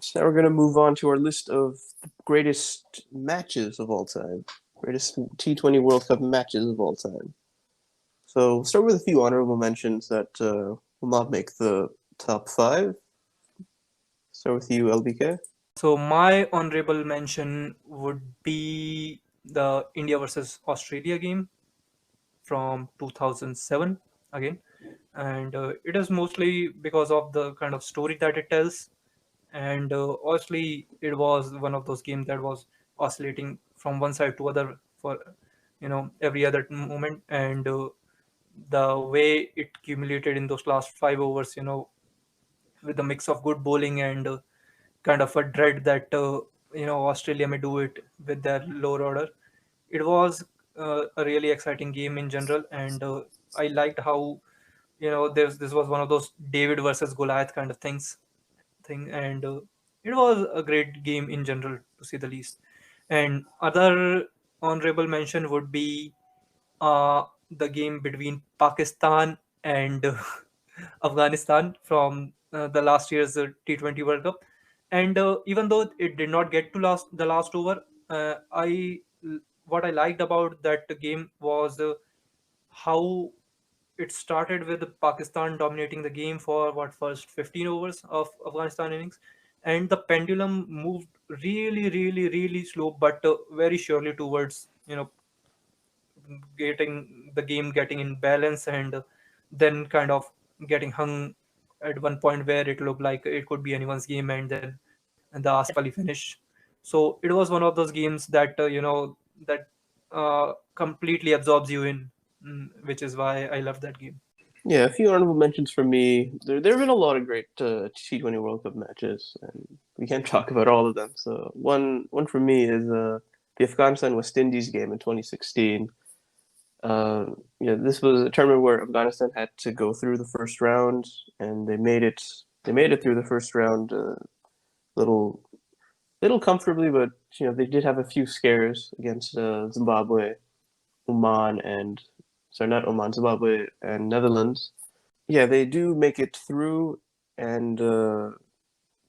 So now we're going to move on to our list of greatest matches of all time, greatest T20 World Cup matches of all time. So we'll start with a few honorable mentions that will not make the top five. Start with you, LBK. So my honorable mention would be the India versus Australia game from 2007 again, and it is mostly because of the kind of story that it tells. And honestly, it was one of those games that was oscillating from one side to other for every other moment, and the way it accumulated in those last 5 overs, with a mix of good bowling and kind of a dread that Australia may do it with their lower order. It was a really exciting game in general, and I liked how this was one of those David versus Goliath kind of thing, and it was a great game in general to say the least. And other honorable mention would be the game between Pakistan and Afghanistan from the last year's T20 World Cup. And even though it did not get to the last over, I what I liked about that game was how it started with Pakistan dominating the game for what first 15 overs of Afghanistan innings, and the pendulum moved really, really, really slow, but very surely towards getting the game getting in balance, and then kind of getting hung at one point where it looked like it could be anyone's game, and then the Asif Ali finish. So it was one of those games that that completely absorbs you in, which is why I love that game. Yeah, a few honorable mentions for me. There have been a lot of great T20 World Cup matches, and we can't talk about all of them. So one for me is the Afghanistan West Indies game in 2016. This was a tournament where Afghanistan had to go through the first round, and they made it. They made it through the first round, little little comfortably, but they did have a few scares against Zimbabwe, Oman, and sorry, not Oman, Zimbabwe and Netherlands. Yeah, they do make it through, and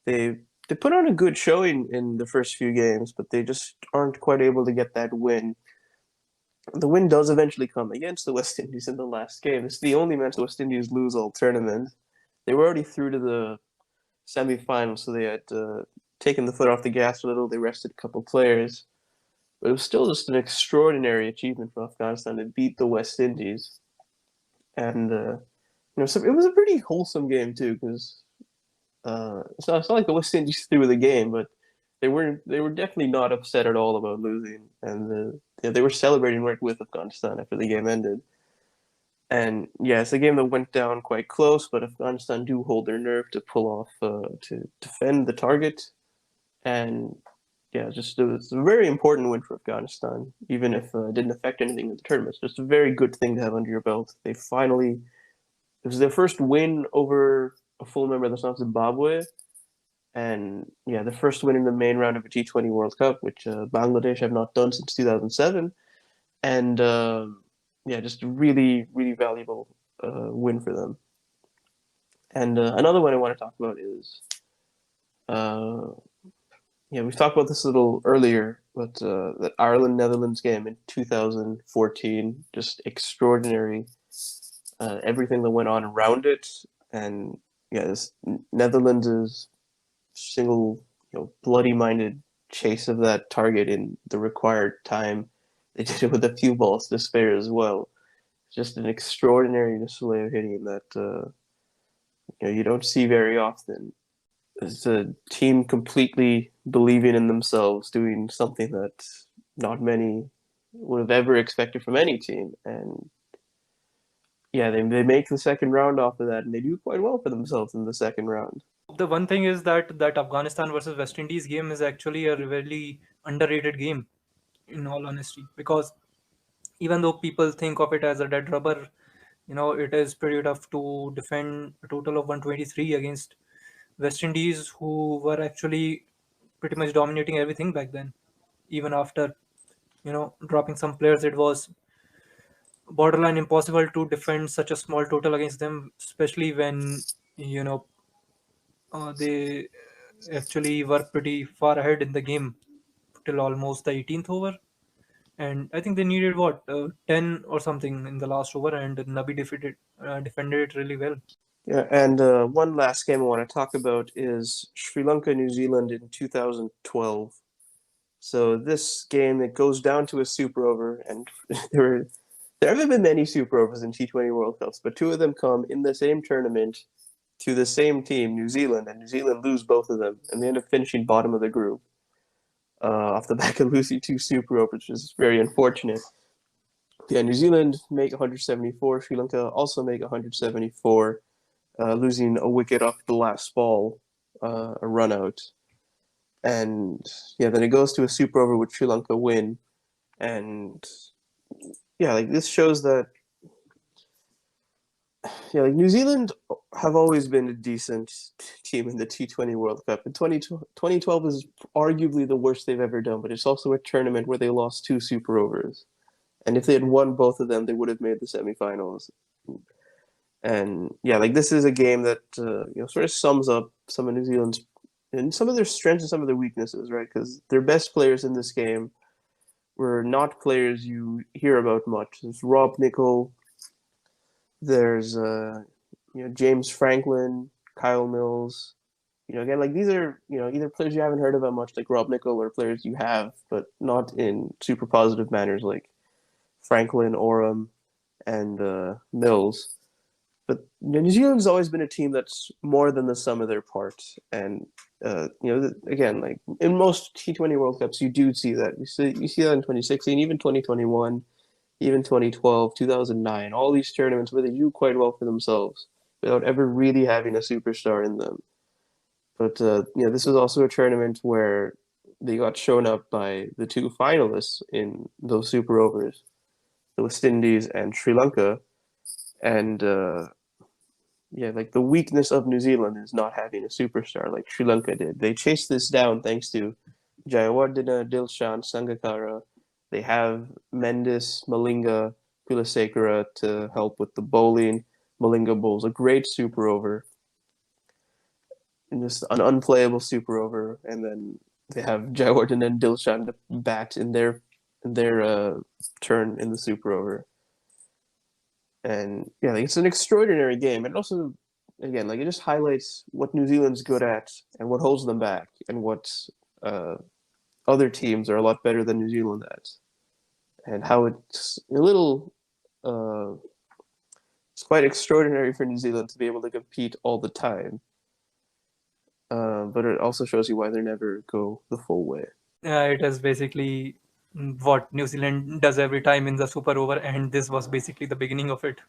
they they put on a good showing in the first few games, but they just aren't quite able to get that win. The win does eventually come against the West Indies in the last game. It's the only match the West Indies lose all tournament. They were already through to the semifinals, so they had taken the foot off the gas a little. They rested a couple players, but it was still just an extraordinary achievement for Afghanistan to beat the West Indies. And so it was a pretty wholesome game too, because it's not like the West Indies threw the game, but they were definitely not upset at all about losing, and they were celebrating right with Afghanistan after the game ended. And yeah, it's a game that went down quite close, but Afghanistan do hold their nerve to pull off to defend the target, and yeah, just it was a very important win for Afghanistan, even if it didn't affect anything in the tournament. It's just a very good thing to have under your belt. It was their first win over a full member that's not Zimbabwe, and yeah, the first win in the main round of a T20 World Cup, which Bangladesh have not done since 2007, and yeah, just a really really valuable win for them. And another one I want to talk about is uh, yeah, we've talked about this a little earlier, but the Ireland Netherlands game in 2014, just extraordinary. Everything that went on around it, and yeah, this Netherlands' single, bloody-minded chase of that target in the required time. They did it with a few balls to spare as well. Just an extraordinary display of hitting that you don't see very often. It's a team completely believing in themselves, doing something that not many would have ever expected from any team. And yeah, they make the second round off of that, and they do quite well for themselves in the second round. The one thing is that Afghanistan versus West Indies game is actually a really underrated game, in all honesty, because even though people think of it as a dead rubber, it is pretty tough to defend a total of 123 against West Indies, who were actually pretty much dominating everything back then. Even after dropping some players, it was borderline impossible to defend such a small total against them, especially when you know they actually were pretty far ahead in the game till almost the 18th over. And I think they needed what 10 or something in the last over, and Nabi defended it really well. Yeah, and one last game I want to talk about is Sri Lanka New Zealand in 2012. So this game, it goes down to a super over, and there were there haven't been many super overs in T20 World Cups, but two of them come in the same tournament to the same team, New Zealand, and New Zealand lose both of them, and they end up finishing bottom of the group off the back of losing two super overs, which is very unfortunate. Yeah, New Zealand make 174, Sri Lanka also make 174, losing a wicket off the last ball, a run out. And yeah, then it goes to a super over with Sri Lanka win. And yeah, like this shows that yeah, like New Zealand have always been a decent team in the T20 World Cup. And 2012 is arguably the worst they've ever done, but it's also a tournament where they lost two super overs. And if they had won both of them, they would have made the semifinals. And yeah, like this is a game that sort of sums up some of New Zealand's and some of their strengths and some of their weaknesses, right? Because their best players in this game were not players you hear about much. There's Rob Nicol, there's James Franklin, Kyle Mills. Again, like these are either players you haven't heard about much, like Rob Nicol, or players you have, but not in super positive manners, like Franklin, Oram, and Mills. But New Zealand's always been a team that's more than the sum of their parts, and again, like in most T20 World Cups, you do see that. You see that in 2016, even 2021, even 2012, 2009, all these tournaments where they do quite well for themselves without ever really having a superstar in them. But this was also a tournament where they got shown up by the two finalists in those super overs, the West Indies and Sri Lanka, and yeah, like the weakness of New Zealand is not having a superstar like Sri Lanka did. They chased this down thanks to Jayawardena, Dilshan, Sangakkara. They have Mendes, Malinga, Kulasekara to help with the bowling. Malinga bowls a great super over, and just an unplayable super over, and then they have Jayawardena and Dilshan to bat in their turn in the super over. And yeah, like it's an extraordinary game. And also, again, like it just highlights what New Zealand's good at and what holds them back, and what uh, other teams are a lot better than New Zealand at, and how it's a little. It's quite extraordinary for New Zealand to be able to compete all the time, but it also shows you why they never go the full way. It is basically what New Zealand does every time in the super over, and this was basically the beginning of it.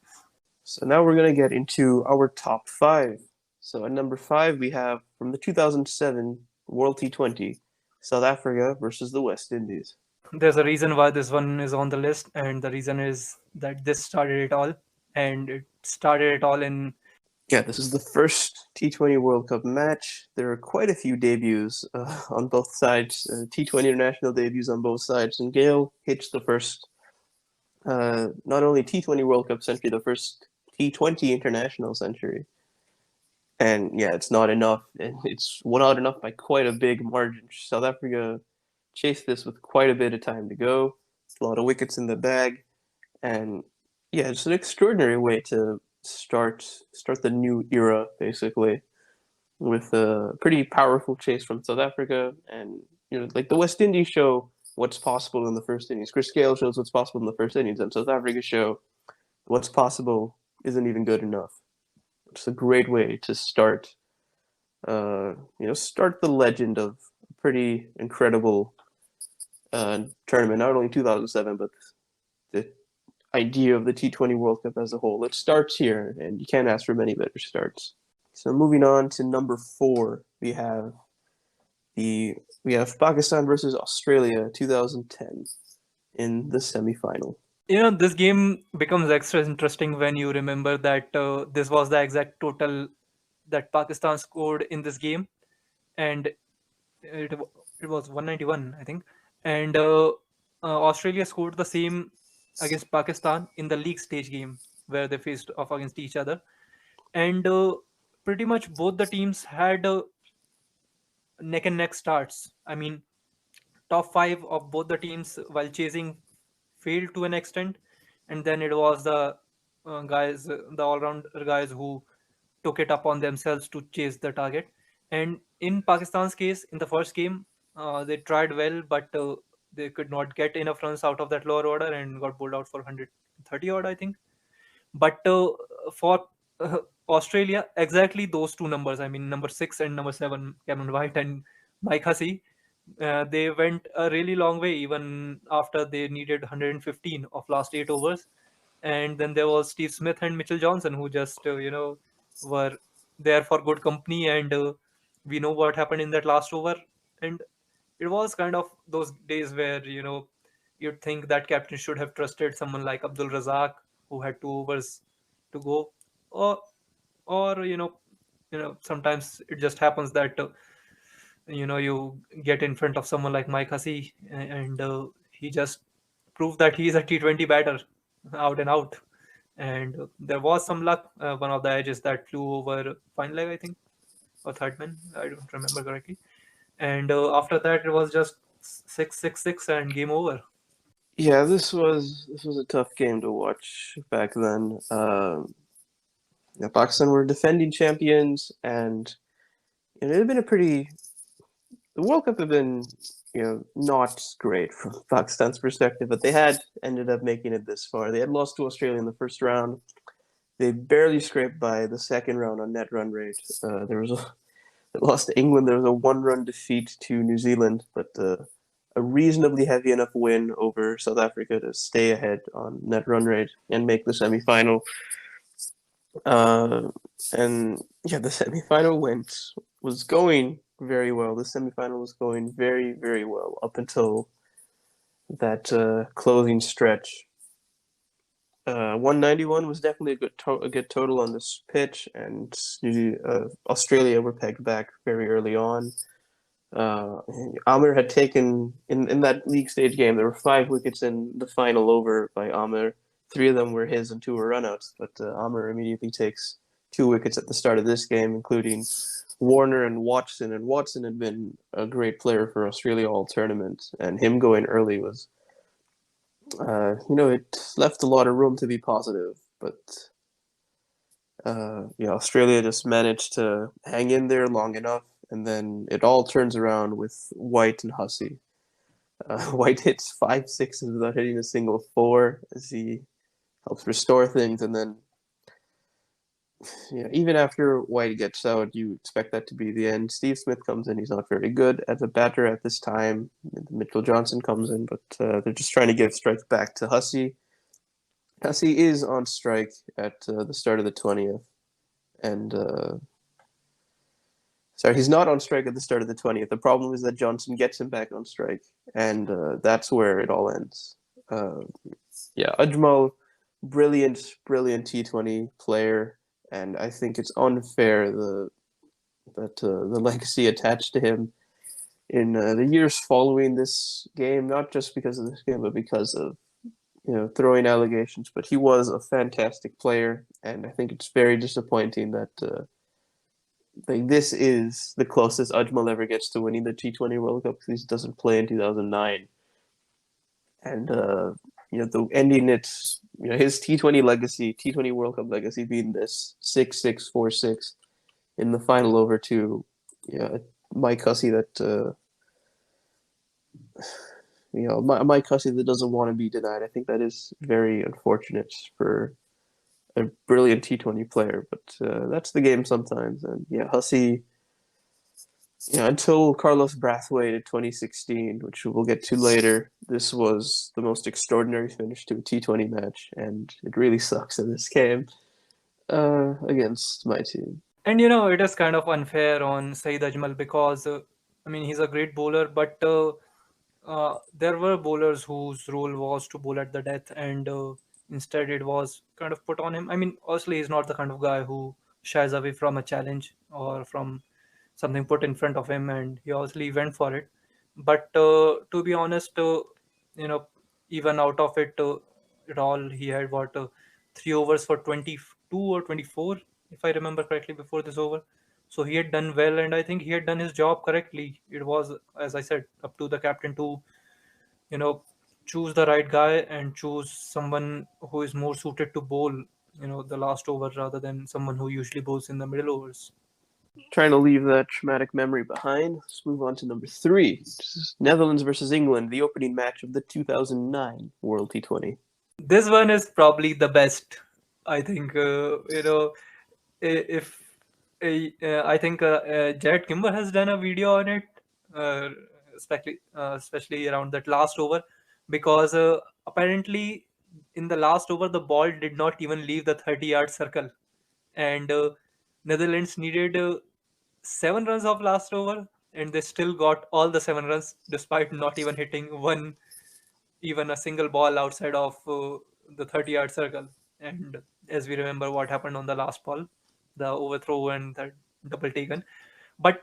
So now we're going to get into our top five. So at number five, we have from the 2007 World T20, South Africa versus the West Indies. There's a reason why this one is on the list, and the reason is that this started it all, and it started it all in. Yeah, this is the first T20 World Cup match. There are quite a few debuts on both sides, T20 international debuts on both sides, and Gale hits the first, not only T20 World Cup century, the first T20 international century. And yeah, it's not enough. And it's not enough by quite a big margin. South Africa chased this with quite a bit of time to go. A lot of wickets in the bag. And yeah, it's an extraordinary way to start the new era, basically, with a pretty powerful chase from South Africa. And like the West Indies show what's possible in the first innings. Chris Gale shows what's possible in the first innings, and South Africa show what's possible isn't even good enough. It's a great way to start start the legend of a pretty incredible tournament, not only 2007, but the idea of the T20 World Cup as a whole. It starts here, and you can't ask for many better starts. So moving on to number four, we have Pakistan versus Australia 2010 in the semifinal. This game becomes extra interesting when you remember that this was the exact total that Pakistan scored in this game, and it was 191, I think, and Australia scored the same against Pakistan in the league stage game where they faced off against each other, and pretty much both the teams had neck and neck starts. I mean, top five of both the teams while chasing failed to an extent, and then it was the all-rounder guys who took it upon themselves to chase the target. And in Pakistan's case, in the first game, they tried well, but they could not get enough runs out of that lower order and got bowled out for 130 odd, I think. But for Australia, exactly those two numbers, I mean, number six and number seven, Cameron White and Mike Hussey, they went a really long way even after they needed 115 of last 8 overs. And then there was Steve Smith and Mitchell Johnson who just, were there for good company. And we know what happened in that last over. And it was kind of those days where, you'd think that captain should have trusted someone like Abdul Razak, who had 2 overs to go, or sometimes it just happens that you get in front of someone like Mike Hussey, and he just proved that he is a T20 batter, out and out. And there was some luck. One of the edges that flew over fine leg, I think, or third man, I don't remember correctly. And after that, it was just 6-6-6 and game over. Yeah, this was a tough game to watch back then. Pakistan were defending champions, and it had been a pretty. The World Cup had been, not great from Pakistan's perspective, but they had ended up making it this far. They had lost to Australia in the first round. They barely scraped by the second round on net run rate. They lost to England. There was a one-run defeat to New Zealand, but a reasonably heavy enough win over South Africa to stay ahead on net run rate and make the semi-final. And yeah, the semi-final was going very well. The semi-final was going very, very well up until that closing stretch. 191 was definitely a good total on this pitch, and Australia were pegged back very early on. Amir had taken in that league stage game. There were 5 wickets in the final over by Amir. 3 of them were his and 2 were runouts. But Amir immediately takes 2 wickets at the start of this game, including Warner and Watson. And Watson had been a great player for Australia all tournament, and him going early was, it left a lot of room to be positive. But Australia just managed to hang in there long enough, and then it all turns around with White and Hussey. White hits 5 6s without hitting a single 4 as he helps restore things, and then even after White gets out, you expect that to be the end. Steve Smith comes in; he's not very good as a batter at this time. Mitchell Johnson comes in, but they're just trying to give strikes back to Hussey. Hussey is on strike at the start of the 20th, and sorry, he's not on strike at the start of the 20th. The problem is that Johnson gets him back on strike, and that's where it all ends. Ajmal, brilliant T20 player, and I think it's unfair that the legacy attached to him in the years following this game, not just because of this game, but because of throwing allegations. But he was a fantastic player, and I think it's very disappointing that this is the closest Ajmal ever gets to winning the T20 World Cup, because he doesn't play in 2009. And the ending his T20 legacy, T20 World Cup legacy, being this 6-6, 4-6 in the final over to Mike Hussey that Mike Hussey that doesn't want to be denied. I think that is very unfortunate for a brilliant T20 player, but that's the game sometimes. And Hussey, until Carlos Brathwaite in 2016, which we'll get to later, this was the most extraordinary finish to a T20 match, and it really sucks in this game against my team. And it is kind of unfair on Saeed Ajmal because he's a great bowler, but there were bowlers whose role was to bowl at the death, and instead it was kind of put on him. Obviously, he's not the kind of guy who shies away from a challenge or from something put in front of him, and he obviously went for it. But to be honest, you know, even out of it all, he had 3 overs for 22 or 24, if I remember correctly, before this over. So he had done well, and I think he had done his job correctly. It was, as I said, up to the captain to, you know, choose the right guy and choose someone who is more suited to bowl, the last over rather than someone who usually bowls in the middle overs. Trying to leave that traumatic memory behind. Let's move on to number three. This is Netherlands versus England, the opening match of the 2009 World T20. This one is probably the best. I think, if I think Jared Kimber has done a video on it, uh, especially around that last over, because apparently in the last over the ball did not even leave the 30-yard circle, and Netherlands needed 7 runs of last over, and they still got all the 7 runs despite not even hitting one, even a single ball outside of the 30-yard circle. And as we remember what happened on the last ball, the overthrow and that double taken. But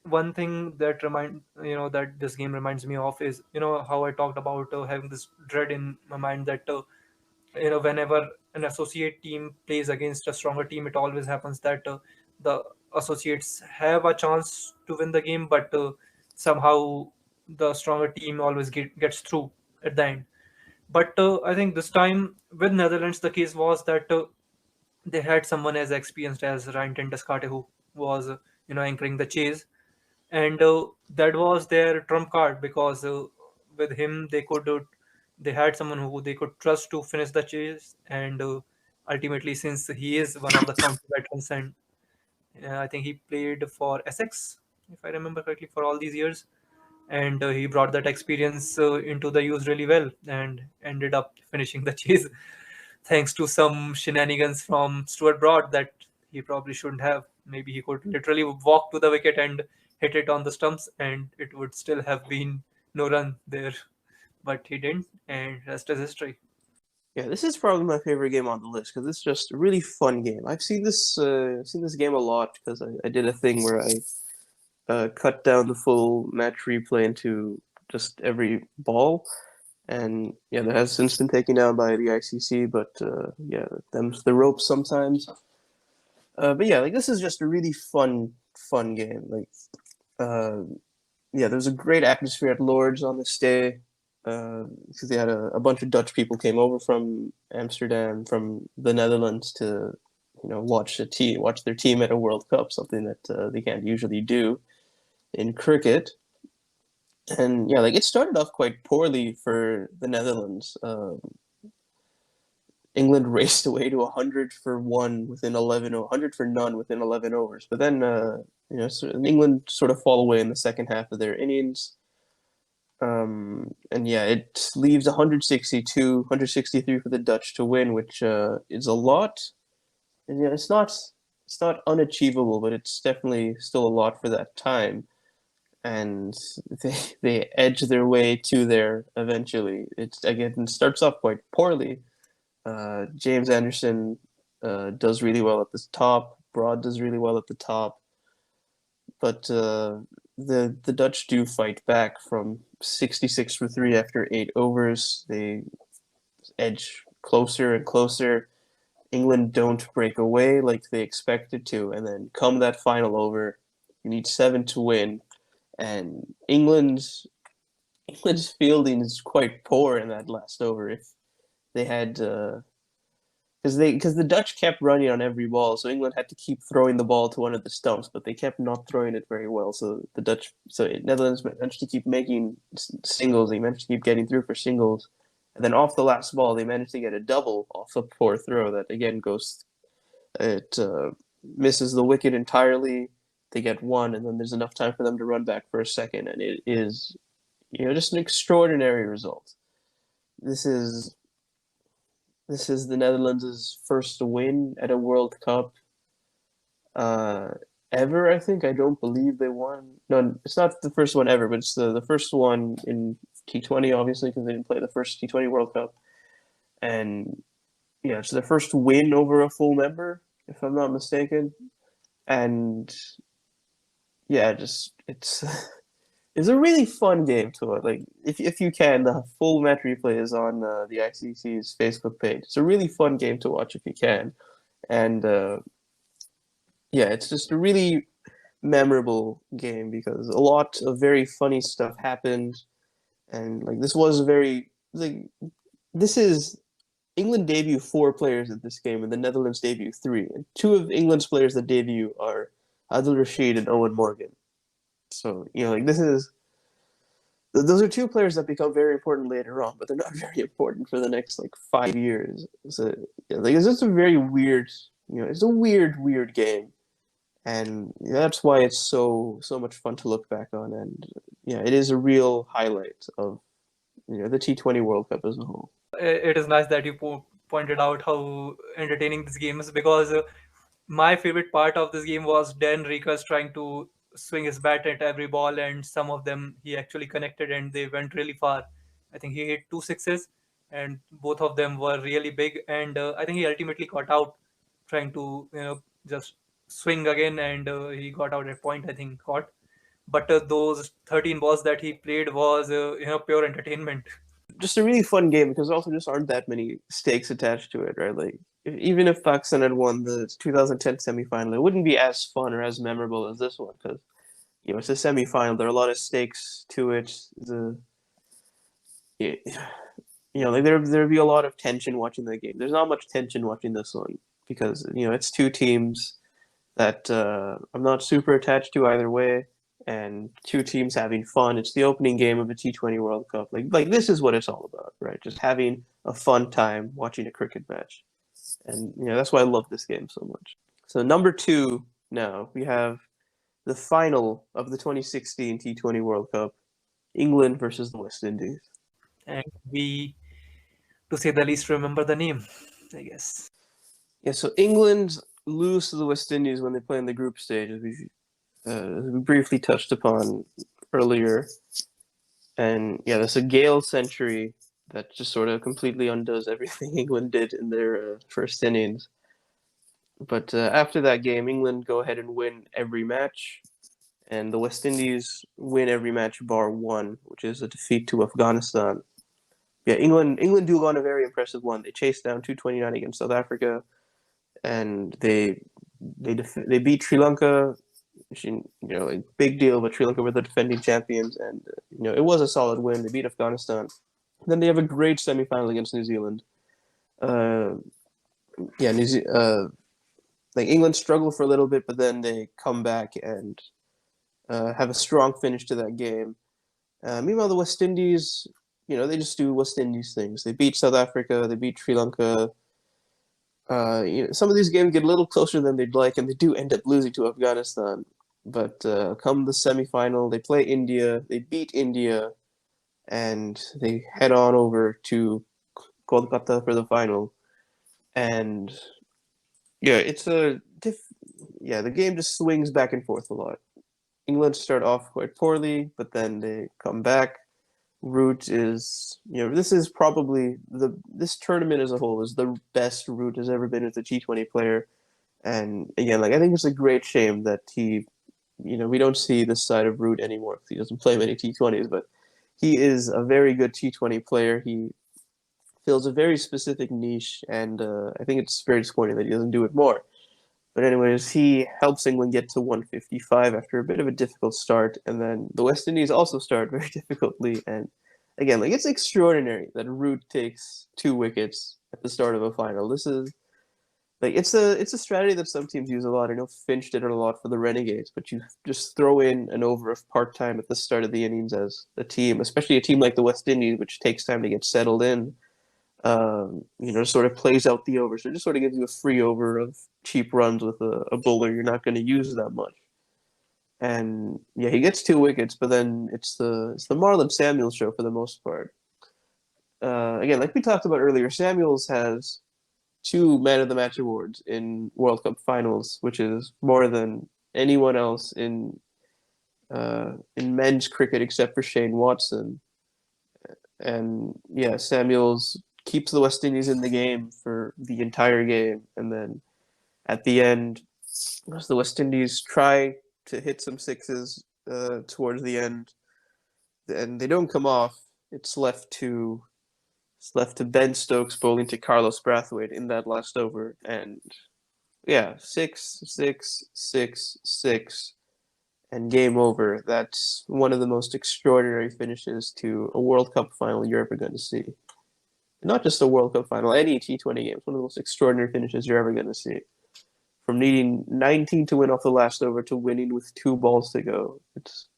one thing that that this game reminds me of is, how I talked about having this dread in my mind that whenever an associate team plays against a stronger team, it always happens that the associates have a chance to win the game, but somehow the stronger team always gets through at the end. But I think this time with Netherlands, the case was that they had someone as experienced as Ryan ten Descartes, who was anchoring the chase, and that was their trump card, because with him they had someone who they could trust to finish the chase, and ultimately, since he is one of the county veterans, and I think he played for Essex, if I remember correctly, for all these years, and he brought that experience into the use really well and ended up finishing the chase thanks to some shenanigans from Stuart Broad that he probably shouldn't have. Maybe he could literally walk to the wicket and hit it on the stumps, and it would still have been no run there. But he didn't, and rest is history. Yeah, this is probably my favorite game on the list because it's just a really fun game. I've seen this game a lot because I did a thing where I cut down the full match replay into just every ball, and yeah, that has since been taken down by the ICC. But yeah, them's the ropes sometimes. But yeah, like this is just a really fun game. Like uh, yeah, there's a great atmosphere at Lords on this day because they had a bunch of Dutch people came over from Amsterdam, from the Netherlands to watch their team at a World Cup, something that they can't usually do in cricket. And yeah, like it started off quite poorly for the Netherlands. England raced away to 100 for one within 11, 100 for none within 11 overs. But then, England sort of fall away in the second half of their innings. And yeah, it leaves 162, 163 for the Dutch to win, which is a lot. And yeah, it's not unachievable, but it's definitely still a lot for that time. And they edge their way to there eventually. It's again it starts off quite poorly. James Anderson does really well at the top. Broad does really well at the top, but the Dutch do fight back from 66 for three after 8 overs. They edge closer and closer. England don't break away like they expected to, and then come that final over, you need 7 to win, and England's fielding is quite poor in that last over. If they had because the Dutch kept running on every ball, so England had to keep throwing the ball to one of the stumps, but they kept not throwing it very well. So Netherlands managed to keep making singles. They managed to keep getting through for singles, and then off the last ball, they managed to get a double off a poor throw that again goes it misses the wicket entirely. They get one, and then there's enough time for them to run back for a second, and it is just an extraordinary result. This is this is the Netherlands' first win at a World Cup uh, ever, I think. I don't believe they won. No, it's not the first one ever, but it's the first one in T20, obviously, because they didn't play the first T20 World Cup. And yeah, it's their first win over a full member, if I'm not mistaken. And yeah, just it's it's a really fun game to watch. Like if you can, the full match replay is on the ICC's Facebook page. It's a really fun game to watch if you can, and yeah, it's just a really memorable game because a lot of very funny stuff happened, and like this was a very like this is England debut four players at this game, and the Netherlands debut three. And two of England's players that debut are Adil Rashid and Owen Morgan. So like this is those are two players that become very important later on, but they're not very important for the next like 5 years. So like it's just a very weird, it's a weird game, and that's why it's so much fun to look back on. And yeah, it is a real highlight of the T20 World Cup as a whole. It is nice that you pointed out how entertaining this game is, because my favorite part of this game was Dan Rikas trying to swing his bat at every ball, and some of them he actually connected and they went really far. I think he hit two sixes, and both of them were really big. And I think he ultimately got out trying to just swing again, and he got out at point. I think caught. But those 13 balls that he played was pure entertainment. Just a really fun game because there also just aren't that many stakes attached to it, right? Like even if Pakistan had won the 2010 semifinal, it wouldn't be as fun or as memorable as this one because it's a semifinal. There are a lot of stakes to it. You like there'd be a lot of tension watching the game. There's not much tension watching this one because it's two teams that I'm not super attached to either way, and two teams having fun. It's the opening game of a T20 World Cup. Like this is what it's all about, right? Just having a fun time watching a cricket match, and that's why I love this game so much. So number two, now we have the final of the 2016 T20 World Cup, England versus the West Indies. And we, to say the least, remember the name, I guess. Yeah, so England lose to the West Indies when they play in the group stage, as we briefly touched upon earlier. And yeah, there's a Gale century that just sort of completely undoes everything England did in their first innings. But after that game, England go ahead and win every match, and the West Indies win every match bar one, which is a defeat to Afghanistan. Yeah, England do go on a very impressive one. They chased down 229 against South Africa, and they beat Sri Lanka. Like big deal, but Sri Lanka were the defending champions, and it was a solid win. They beat Afghanistan. Then they have a great semifinal against New Zealand. Yeah, like England struggle for a little bit, but then they come back and have a strong finish to that game. Meanwhile, the West Indies, they just do West Indies things. They beat South Africa. They beat Sri Lanka. Some of these games get a little closer than they'd like, and they do end up losing to Afghanistan. But come the semifinal, they play India. They beat India, and they head on over to Kolkata for the final. And yeah, the game just swings back and forth a lot. England start off quite poorly, but then they come back. Root is, this is probably this tournament as a whole is the best Root has ever been as a T20 player. And again, like I think it's a great shame that we don't see this side of Root anymore because he doesn't play many T20s, but he is a very good T20 player. He fills a very specific niche, and I think it's very disappointing that he doesn't do it more. But anyways, he helps England get to 155 after a bit of a difficult start, and then the West Indies also start very difficultly. And again, like it's extraordinary that Root takes 2 wickets at the start of a final. This is like it's a strategy that some teams use a lot. I know Finch did it a lot for the Renegades, but you just throw in an over of part time at the start of the innings as a team, especially a team like the West Indies, which takes time to get settled in. Sort of plays out the over. So it just sort of gives you a free over of cheap runs with a bowler you're not going to use that much. And yeah, he gets 2 wickets, but then it's the Marlon Samuels show for the most part. Again, like we talked about earlier, Samuels has 2 Man of the Match awards in World Cup finals, which is more than anyone else in men's cricket except for Shane Watson. And yeah, Samuels keeps the West Indies in the game for the entire game, and then at the end, as the West Indies try to hit some sixes towards the end, and they don't come off. It's left to Ben Stokes bowling to Carlos Brathwaite in that last over, and Yeah, 6-6-6-6, and game over. That's one of the most extraordinary finishes to a World Cup final you're ever going to see. Not just a World Cup final, any T20 game. It's one of the most extraordinary finishes you're ever going to see. From needing 19 to win off the last over to winning with 2 balls to go. It's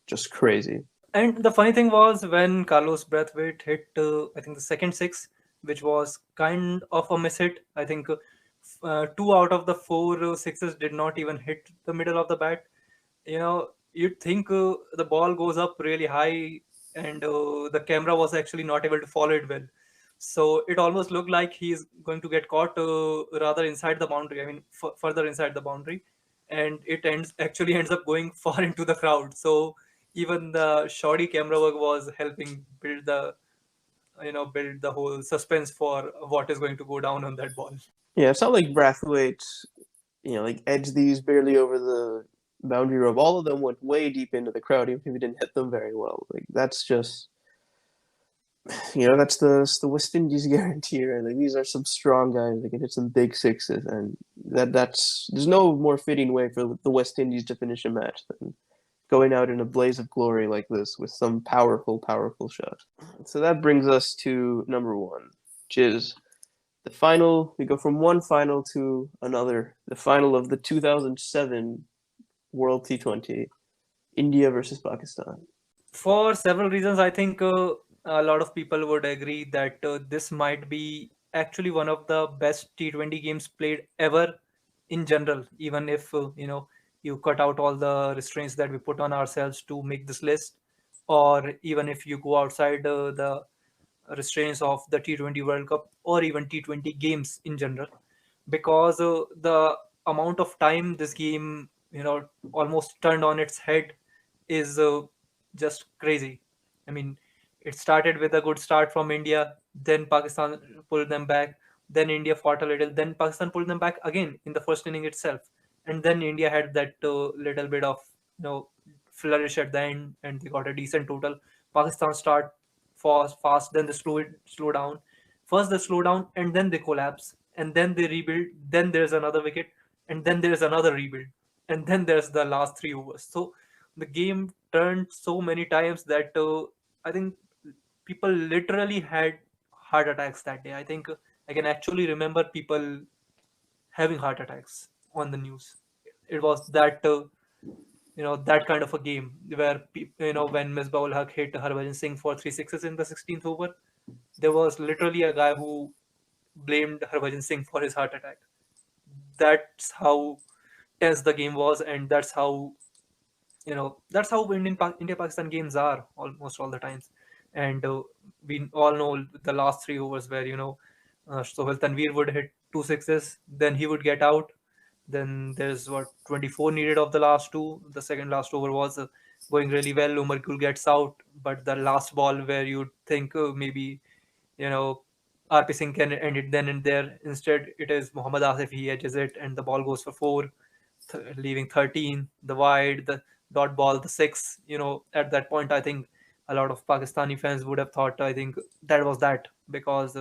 just crazy. And the funny thing was when Carlos Brathwaite hit, I think the second six, which was kind of a miss hit. I think two out of the four sixes did not even hit the middle of the bat. You'd think the ball goes up really high, and the camera was actually not able to follow it well. So it almost looked like he's going to get caught rather inside the boundary. I mean, further inside the boundary, and it ends up going far into the crowd. So even the shoddy camera work was helping build the whole suspense for what is going to go down on that ball. Yeah, it's not like Brathwaite, like edged these barely over the boundary rope. All of them went way deep into the crowd, even if he didn't hit them very well. Like that's just, that's the West Indies guarantee, right? Like these are some strong guys that can hit some big sixes, and that's there's no more fitting way for the West Indies to finish a match than going out in a blaze of glory like this with some powerful, powerful shot. So that brings us to number one, which is the final. We go from one final to another. The final of the 2007 World T20, India versus Pakistan. For several reasons, I think a lot of people would agree that this might be actually one of the best T20 games played ever in general, even if you cut out all the restraints that we put on ourselves to make this list, or even if you go outside the restraints of the T20 World Cup or even T20 games in general, because the amount of time this game almost turned on its head is just crazy. I mean, it started with a good start from India, then Pakistan pulled them back, then India fought a little, then Pakistan pulled them back again in the first inning itself, and then India had that little bit of flourish at the end, and they got a decent total. Pakistan start fast, then they slow down. First they slow down, and then they collapse, and then they rebuild. Then there's another wicket, and then there's another rebuild, and then there's the last 3 overs. So the game turned so many times that I think people literally had heart attacks that day. I think I can actually remember people having heart attacks on the news. It was that kind of a game where when Misbah-ul-Haq hit Harbhajan Singh for 3 sixes in the 16th over, there was literally a guy who blamed Harbhajan Singh for his heart attack. That's how tense the game was, and that's how India Pakistan games are almost all the times. And we all know the last 3 overs where Sohail Tanvir would hit 2 sixes, then he would get out. Then there's 24 needed of the last two. The second last over was going really well. Umar Gul gets out, but the last ball where you'd think maybe you know RP Singh can end it then and there. Instead, it is Muhammad Asif. He edges it, and the ball goes for four, leaving 13. The wide, the dot ball, the six. At that point, I think a lot of Pakistani fans would have thought, I think that was that, because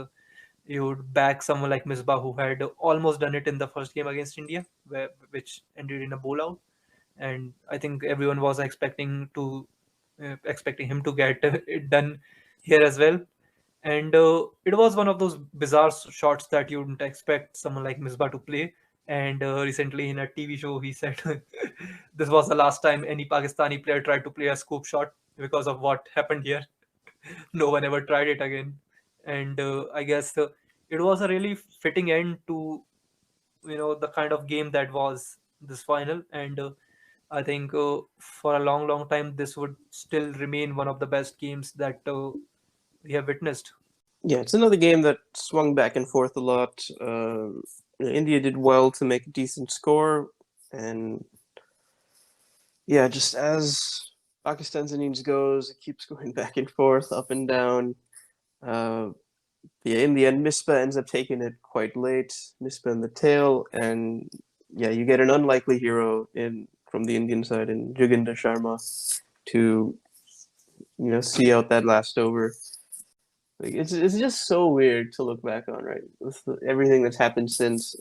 you would back someone like Misbah, who had almost done it in the first game against India, which ended in a bowl out. And I think everyone was expecting him to get it done here as well. And it was one of those bizarre shots that you wouldn't expect someone like Misbah to play. And recently in a TV show, he said this was the last time any Pakistani player tried to play a scoop shot because of what happened here. No one ever tried it again. And I guess it was a really fitting end to the kind of game that was this final. And I think for a long, long time, this would still remain one of the best games that we have witnessed. Yeah, it's another game that swung back and forth a lot. India did well to make a decent score, and yeah, just as Pakistan's innings goes, it keeps going back and forth, up and down. Uh, yeah, in the end, Misbah ends up taking it quite late. Misbah in the tail, and yeah, you get an unlikely hero in from the Indian side in Joginder Sharma to see out that last over. Like it's just so weird to look back on, right? With everything that's happened since.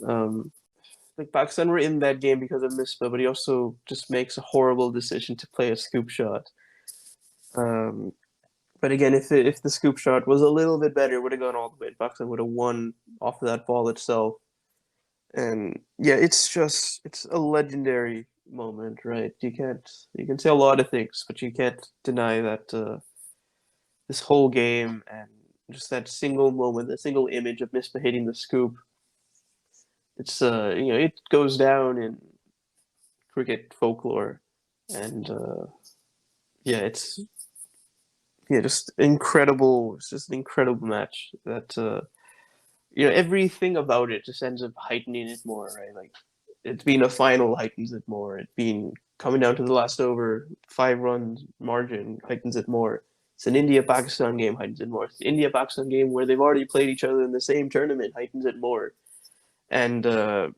Like Pakistan were in that game because of Misbah, but he also just makes a horrible decision to play a scoop shot. Um, but again, if the scoop shot was a little bit better, it would have gone all the way. Pakistan would have won off of that ball itself. And yeah, it's a legendary moment, right? You can say a lot of things, but you can't deny that this whole game and just that single moment, that single image of Misbah hitting the scoop. It's it goes down in cricket folklore, and yeah, it's yeah just incredible. It's just an incredible match that everything about it just ends up heightening it more, right? Like it's being a final heightens it more. It being coming down to the last over, 5 runs margin heightens it more. It's an India-Pakistan game heightens it more. It's an India-Pakistan game where they've already played each other in the same tournament heightens it more. And yeah,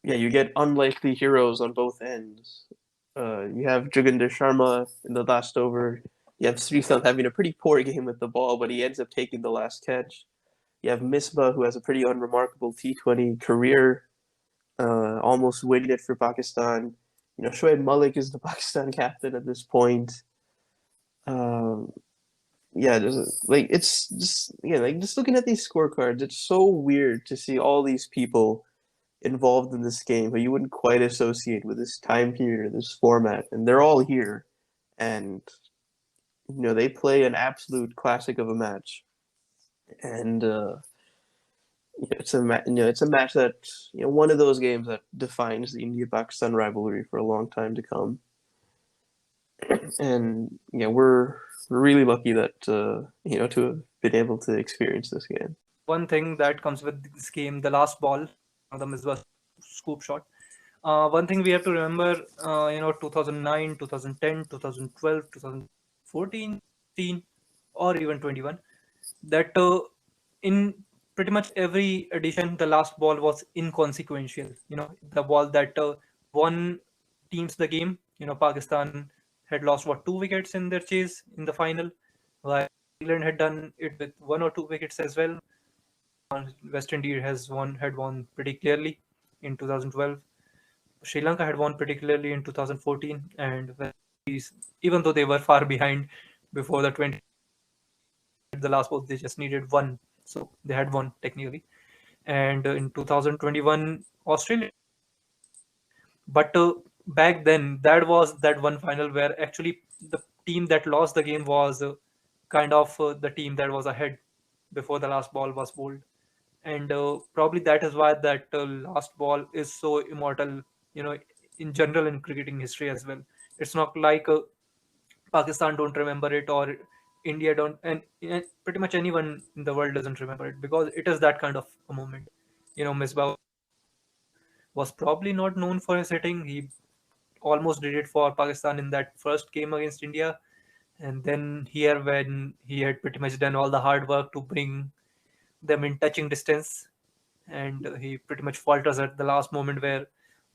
you get unlikely heroes on both ends. You have Joginder Sharma in the last over. You have Srikanth having a pretty poor game with the ball, but he ends up taking the last catch. You have Misbah, who has a pretty unremarkable T20 career, almost winning it for Pakistan. Shoaib Malik is the Pakistan captain at this point. Um, yeah, like it's just like just looking at these scorecards, it's so weird to see all these people involved in this game who you wouldn't quite associate with this time period, this format, and they're all here, and they play an absolute classic of a match, and it's a match that one of those games that defines the India-Pakistan rivalry for a long time to come, and we're really lucky that to have been able to experience this game. One thing that comes with this game, the last ball, the Misbah scoop shot. One thing we have to remember, 2009, 2010, 2012, 2014, 15, or even 21, that in pretty much every edition, the last ball was inconsequential. The ball that won teams the game. Pakistan had lost what 2 wickets in their chase in the final, while England had done it with 1 or 2 wickets as well. West Indies had won pretty clearly in 2012. Sri Lanka had won pretty clearly in 2014, and West Indies, even though they were far behind before the last ball, they just needed one, so they had won technically. And in 2021, Australia. But back then, that was that one final where actually the team that lost the game was kind of the team that was ahead before the last ball was bowled. And probably that is why that last ball is so immortal, you know, in general in cricketing history as well. It's not like Pakistan don't remember it, or India don't, and pretty much anyone in the world doesn't remember it, because it is that kind of a moment. Misbah was probably not known for his hitting. He almost did it for Pakistan in that first game against India. And then here, when he had pretty much done all the hard work to bring them in touching distance, and he pretty much falters at the last moment where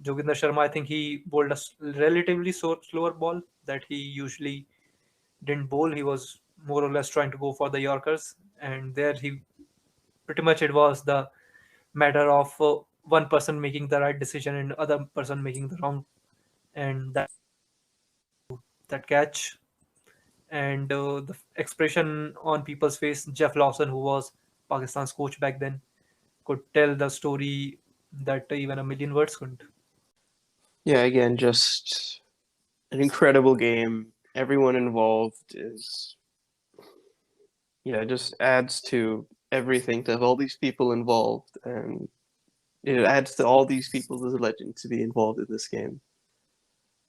Joginder Sharma, I think he bowled a relatively slower ball that he usually didn't bowl. He was more or less trying to go for the Yorkers, and there he pretty much it was the matter of one person making the right decision and other person making the wrong, and that catch and the expression on people's face. Jeff Lawson, who was Pakistan's coach back then, could tell the story that even a million words couldn't. Yeah, again, just an incredible game. Everyone involved is, it just adds to everything to have all these people involved, and it adds to all these people as a legend to be involved in this game.